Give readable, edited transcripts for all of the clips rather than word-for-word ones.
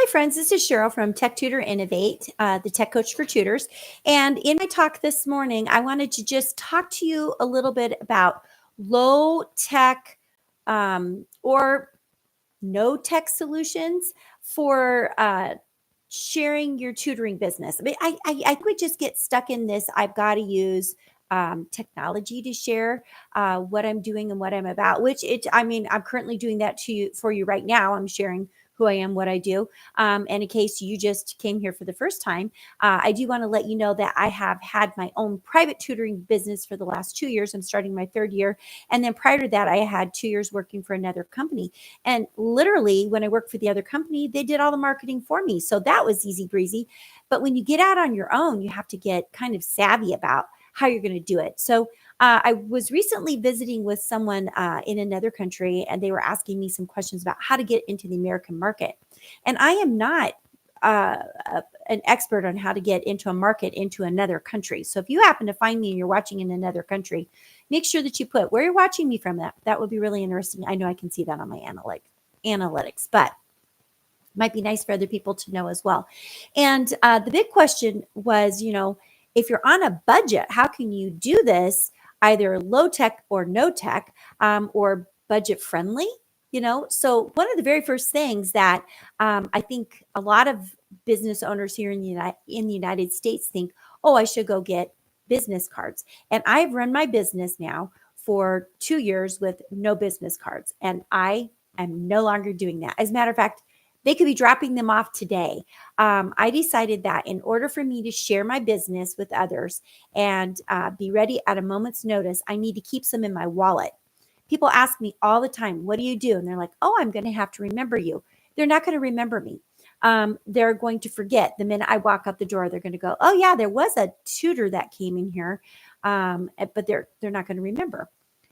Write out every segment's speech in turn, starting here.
Hi, friends. This is Sheryl from Tech Tutor Innovate, the tech coach for tutors. And in my talk this morning, I wanted to just talk to you a little bit about low tech or no tech solutions for sharing your tutoring business. I mean, I would just get stuck in this. I've got to use technology to share what I'm doing and what I'm about, I'm currently doing that for you right now. I'm sharing who I am, what I do. And in case you just came here for the first time, I do want to let you know that I have had my own private tutoring business for the last 2 years. I'm starting my third year. And then prior to that, I had 2 years working for another company. And literally, when I worked for the other company, they did all the marketing for me. So that was easy breezy. But when you get out on your own, you have to get kind of savvy about how you're going to do it. So I was recently visiting with someone in another country, and they were asking me some questions about how to get into the American market. And I am not an expert on how to get into a market into another country. So if you happen to find me and you're watching in another country, make sure that you put where you're watching me from. That would be really interesting. I know I can see that on my analytics, but might be nice for other people to know as well. And the big question was, if you're on a budget, how can you do this either low tech or no tech or budget friendly? So one of the very first things that I think a lot of business owners here in the United States think, oh, I should go get business cards. And I've run my business now for 2 years with no business cards. And I am no longer doing that. As a matter of fact, they could be dropping them off today. I decided that in order for me to share my business with others and be ready at a moment's notice, I need to keep some in my wallet. People ask me all the time, what do you do? And they're like, oh, I'm going to have to remember you. They're not going to remember me. They're going to forget the minute I walk out the door. They're going to go, oh yeah, there was a tutor that came in here, but they're not going to remember.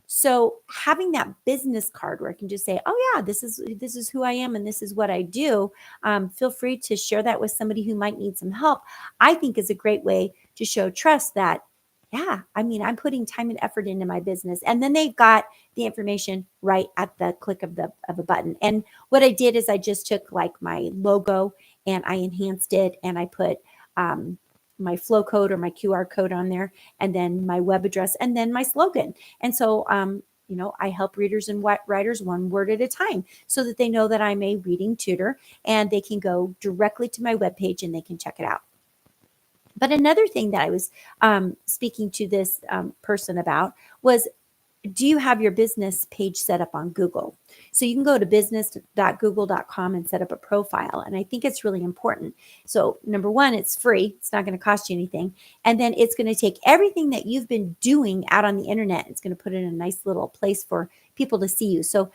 So having that business card where I can just say, oh yeah, this is who I am and this is what I do. Feel free to share that with somebody who might need some help. I think is a great way to show trust that, yeah, I'm putting time and effort into my business. And then they've got the information right at the click of a button. And what I did is I just took like my logo and I enhanced it and I put my flow code or my QR code on there, and then my web address, and then my slogan. And so, I help readers and writers one word at a time so that they know that I'm a reading tutor and they can go directly to my webpage and they can check it out. But another thing that I was speaking to this person about was, do you have your business page set up on Google? So you can go to business.google.com and set up a profile. And I think it's really important. So number one, it's free. It's not going to cost you anything. And then it's going to take everything that you've been doing out on the internet. It's going to put it in a nice little place for people to see you. So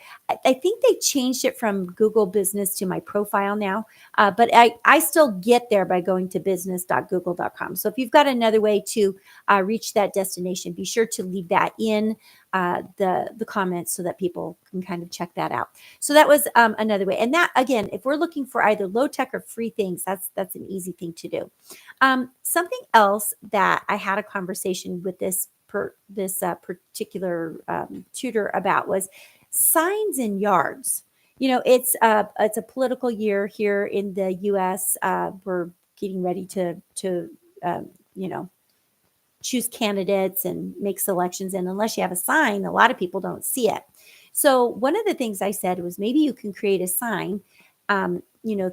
I think they changed it from Google Business to my profile now. But I still get there by going to business.google.com. So if you've got another way to reach that destination, be sure to leave that in the comments so that people can kind of check that out. So that was another way. And that, again, if we're looking for either low tech or free things, that's an easy thing to do. Something else that I had a conversation with this particular tutor about was signs in yards. It's a political year here in the U.S. We're getting ready to choose candidates and make selections. And unless you have a sign, a lot of people don't see it. So one of the things I said was maybe you can create a sign,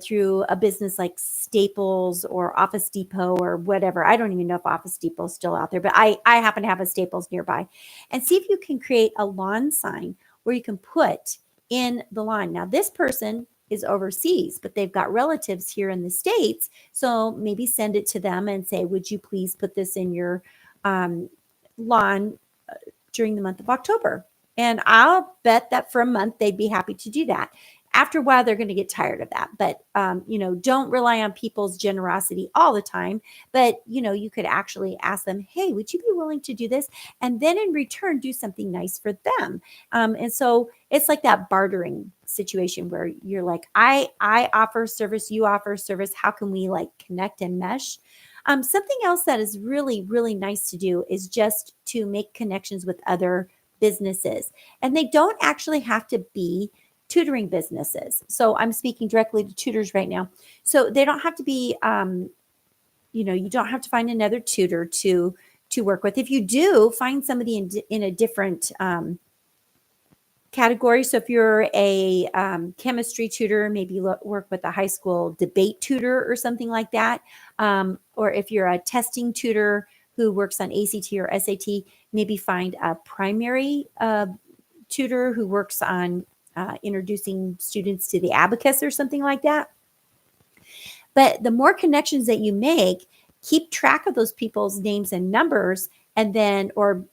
through a business like Staples or Office Depot or whatever. I don't even know if Office Depot is still out there, but I happen to have a Staples nearby. And see if you can create a lawn sign where you can put in the lawn. Now, this person is overseas, but they've got relatives here in the States. So maybe send it to them and say, would you please put this in your lawn during the month of October? And I'll bet that for a month, they'd be happy to do that. After a while, they're going to get tired of that. But, don't rely on people's generosity all the time. But, you could actually ask them, hey, would you be willing to do this? And then in return, do something nice for them. And so it's like that bartering situation where you're like, I offer service, you offer service. How can we connect and mesh? Something else that is really, really nice to do is just to make connections with other businesses. And they don't actually have to be tutoring businesses. So I'm speaking directly to tutors right now. So they don't have to be, you don't have to find another tutor to work with. If you do, find somebody in a different category. So if you're a chemistry tutor, maybe work with a high school debate tutor or something like that. Or if you're a testing tutor who works on ACT or SAT, maybe find a primary tutor who works on introducing students to the abacus or something like that. But the more connections that you make, keep track of those people's names and numbers, and then, or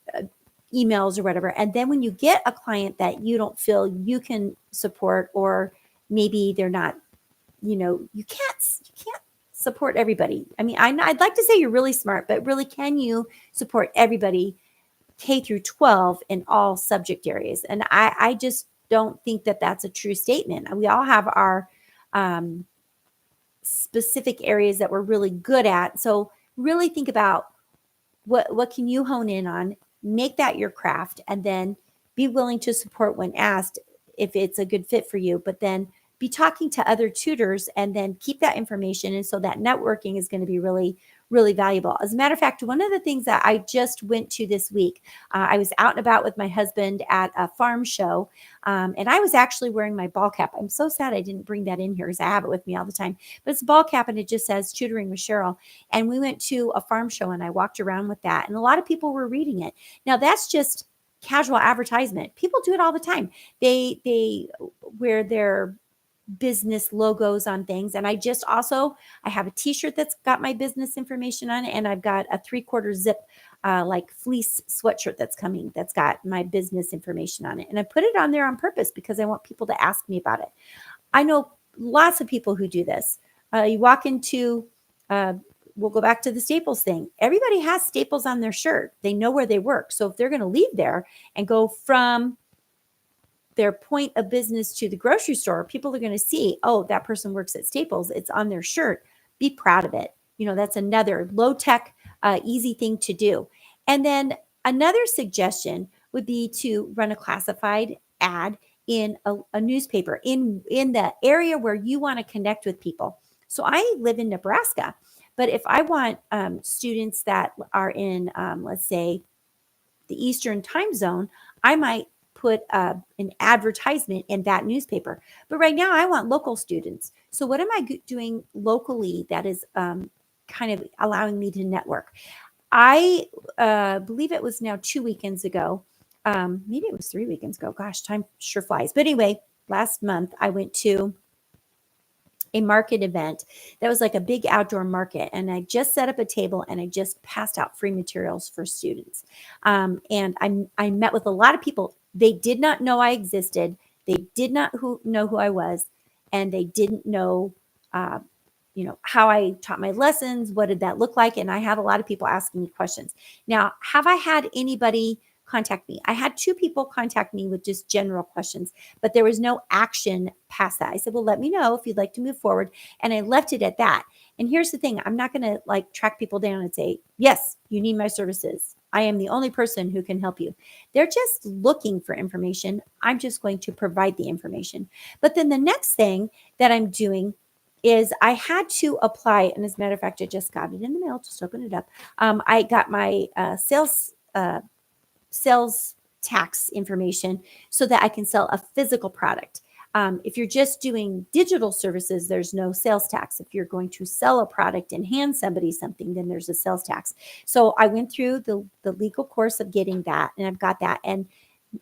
emails or whatever. And then when you get a client that you don't feel you can support, or maybe they're not, you can't support everybody. I mean, I'd like to say you're really smart, but really, can you support everybody K through 12 in all subject areas? And I just don't think that that's a true statement. We all have our specific areas that we're really good at. So really think about what can you hone in on, make that your craft, and then be willing to support when asked if it's a good fit for you. But then be talking to other tutors and then keep that information. And so that networking is going to be really, really valuable. As a matter of fact, one of the things that I just went to this week, I was out and about with my husband at a farm show, and I was actually wearing my ball cap. I'm so sad I didn't bring that in here because I have it with me all the time. But it's a ball cap and it just says Tutoring with Sheryl. And we went to a farm show and I walked around with that. And a lot of people were reading it. Now that's just casual advertisement. People do it all the time. They wear their business logos on things. And I have a t-shirt that's got my business information on it. And I've got a 3/4 zip, like fleece sweatshirt that's got my business information on it. And I put it on there on purpose because I want people to ask me about it. I know lots of people who do this. You walk into, we'll go back to the Staples thing. Everybody has Staples on their shirt. They know where they work. So if they're going to leave there and go from their point of business to the grocery store, people are going to see, oh, that person works at Staples. It's on their shirt. Be proud of it. That's another low tech, easy thing to do. And then another suggestion would be to run a classified ad in a newspaper in the area where you want to connect with people. So I live in Nebraska, but if I want students that are in, let's say, the Eastern time zone, I might put an advertisement in that newspaper. But right now I want local students. So what am I doing locally that is kind of allowing me to network? I believe it was now 2 weekends ago. Maybe it was 3 weekends ago. Gosh, time sure flies. But anyway, last month I went to a market event that was like a big outdoor market. And I just set up a table and I just passed out free materials for students. And I met with a lot of people. They did not know I existed. They did not know who I was. And they didn't know, how I taught my lessons. What did that look like? And I had a lot of people asking me questions. Now, have I had anybody contact me? I had 2 people contact me with just general questions, but there was no action past that. I said, well, let me know if you'd like to move forward. And I left it at that. And here's the thing. I'm not going to track people down and say, yes, you need my services. I am the only person who can help you. They're just looking for information. I'm just going to provide the information. But then the next thing that I'm doing is I had to apply. And as a matter of fact, I just got it in the mail. Just open it up. I got my sales tax information so that I can sell a physical product. If you're just doing digital services, there's no sales tax. If you're going to sell a product and hand somebody something, then there's a sales tax. So I went through the legal course of getting that, and I've got that. And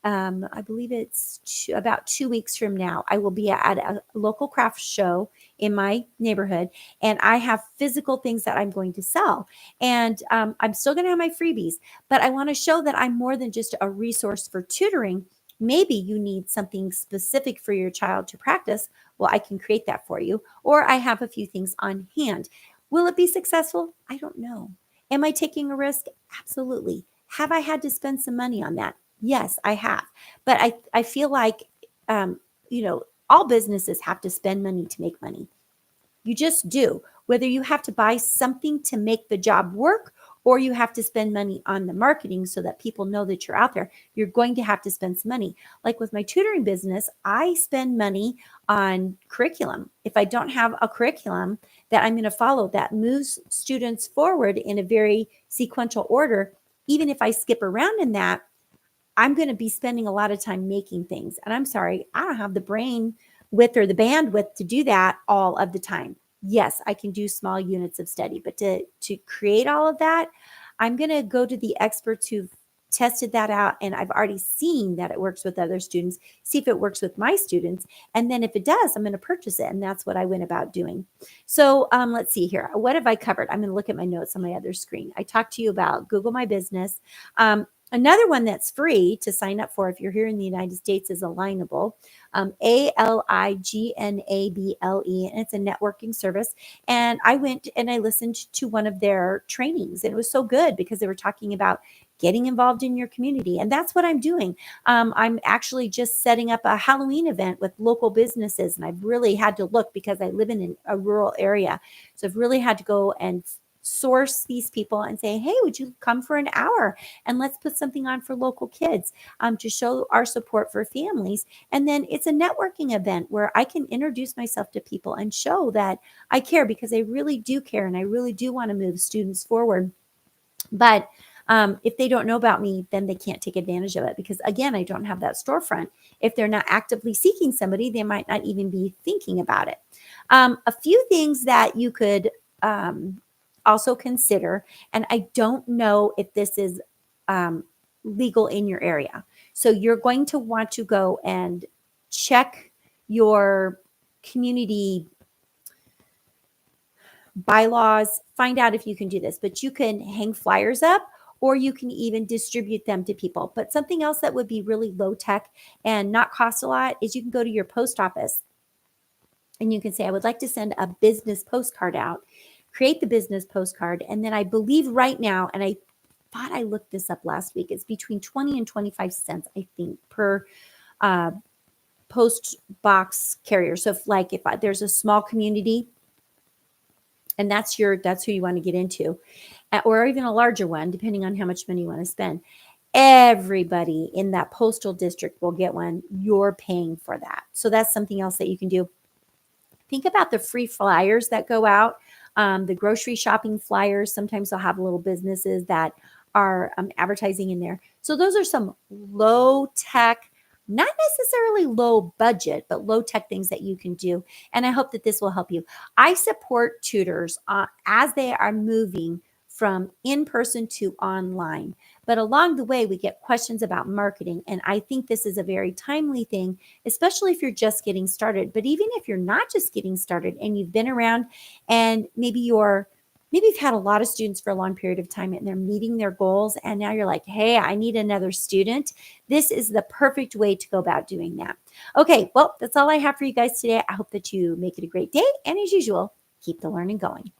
I believe it's about 2 weeks from now, I will be at a local craft show in my neighborhood, and I have physical things that I'm going to sell. And I'm still going to have my freebies, but I want to show that I'm more than just a resource for tutoring. Maybe you need something specific for your child to practice. Well, I can create that for you. Or I have a few things on hand. Will it be successful? I don't know. Am I taking a risk? Absolutely. Have I had to spend some money on that? Yes, I have. But I feel like, all businesses have to spend money to make money. You just do. Whether you have to buy something to make the job work or you have to spend money on the marketing so that people know that you're out there. You're going to have to spend some money. Like with my tutoring business, I spend money on curriculum. If I don't have a curriculum that I'm going to follow that moves students forward in a very sequential order, even if I skip around in that, I'm going to be spending a lot of time making things. And I'm sorry, I don't have the brain width or the bandwidth to do that all of the time. Yes, I can do small units of study, but to create all of that, I'm going to go to the experts who've tested that out, and I've already seen that it works with other students, see if it works with my students. And then if it does, I'm going to purchase it. And that's what I went about doing. So let's see here. What have I covered? I'm going to look at my notes on my other screen. I talked to you about Google My Business. Another one that's free to sign up for if you're here in the United States is Alignable, Alignable, and it's a networking service. And I went and I listened to one of their trainings, and it was so good because they were talking about getting involved in your community. And that's what I'm doing. I'm actually just setting up a Halloween event with local businesses, and I've really had to look because I live in a rural area. So I've really had to go and source these people and say, hey, would you come for an hour and let's put something on for local kids to show our support for families. And then it's a networking event where I can introduce myself to people and show that I care, because I really do care and I really do want to move students forward. But if they don't know about me, then they can't take advantage of it because, again, I don't have that storefront. If they're not actively seeking somebody, they might not even be thinking about it. A few things that you could also consider, and I don't know if this is legal in your area. So you're going to want to go and check your community bylaws, find out if you can do this, but you can hang flyers up or you can even distribute them to people. But something else that would be really low tech and not cost a lot is you can go to your post office and you can say, I would like to send a business postcard out. Create the business postcard. And then I believe right now, and I thought I looked this up last week, it's between 20 and 25 cents, I think, per post box carrier. So if there's a small community and that's who you want to get into, or even a larger one, depending on how much money you want to spend, everybody in that postal district will get one. You're paying for that. So that's something else that you can do. Think about the free flyers that go out. The grocery shopping flyers, sometimes they'll have little businesses that are advertising in there. So those are some low tech, not necessarily low budget, but low tech things that you can do. And I hope that this will help you. I support tutors as they are moving from in-person to online. But along the way, we get questions about marketing. And I think this is a very timely thing, especially if you're just getting started. But even if you're not just getting started and you've been around and maybe you've had a lot of students for a long period of time and they're meeting their goals. And now you're like, hey, I need another student. This is the perfect way to go about doing that. Okay, well, that's all I have for you guys today. I hope that you make it a great day. And as usual, keep the learning going.